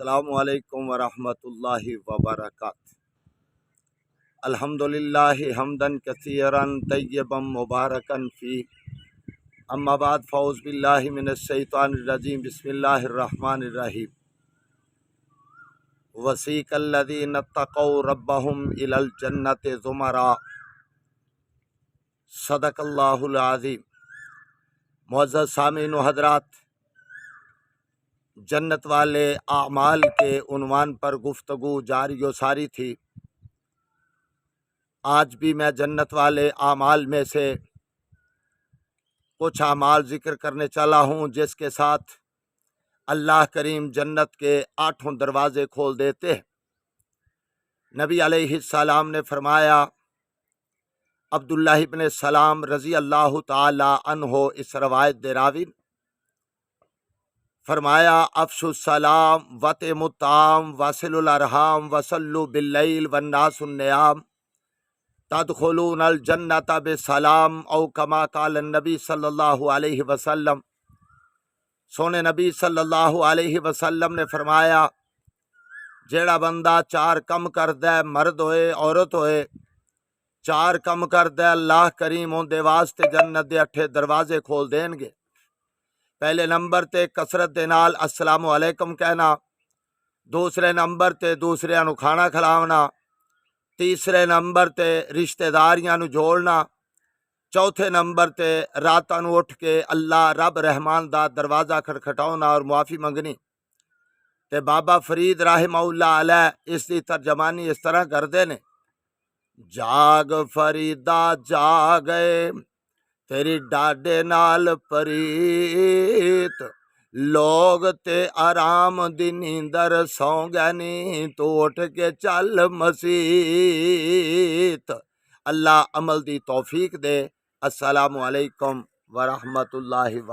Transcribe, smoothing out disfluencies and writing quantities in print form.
السلام علیکم ورحمۃ اللہ وبرکاتہ۔ الحمدللہ حمدن کثیرا طیبا مبارکا فی، اما بعد فاعوذ باللہ من الشیطان الرجیم، بسم اللہ الرحمن الرحیم۔ وسیق الذین اتقوا ربهم الی الجنۃ زمرا، صدق اللہ العظیم۔ معزز سامعین و حضرات، جنت والے اعمال کے عنوان پر گفتگو جاری و ساری تھی۔ آج بھی میں جنت والے اعمال میں سے کچھ اعمال ذکر کرنے چلا ہوں جس کے ساتھ اللہ کریم جنت کے 8 دروازے کھول دیتے ہیں۔ نبی علیہ السلام نے فرمایا، عبداللہ ابن سلام رضی اللہ تعالی عنہ اس روایت دے راوی، فرمایا افشوا السلام وطعموا الطعام واصلوا الارحام وصلوا باللیل والناس النیام تدخلون الجنۃ بسلام، او کما قال النبی صلی اللہ علیہ وسلم۔ سونے نبی صلی اللہ علیہ وسلم نے فرمایا، جیڑا بندہ 4 کم کردہ، مرد ہوئے عورت ہوئے، 4 کم کردہ، اللہ کریم اون دے واسطے جنت دے 8 دروازے کھول دین گے۔ پہلے نمبر تے کثرت دے نال السلام علیکم کہنا، دوسرے نمبر تے دوسریاں نو کھانا کھلاونا، تیسرے نمبر تے رشتہ داریاں نو جوڑنا، چوتھے نمبر تے راتاں نو اٹھ کے اللہ رب رحمان دا دروازہ کھٹکھٹاؤنا اور معافی منگنی۔ تے بابا فرید رحمہ اللہ علیہ اس دی ترجمانی اس طرح کردے نے، جاگ فریدا جاگے تیری ڈاڈے نال پریت، لوگ تے آرام دی نیندر سو گئے نی، تو اٹھ کے چل مسیت۔ اللہ عمل دی توفیق دے۔ السلام علیکم ورحمۃ اللہ وبرکاتہ۔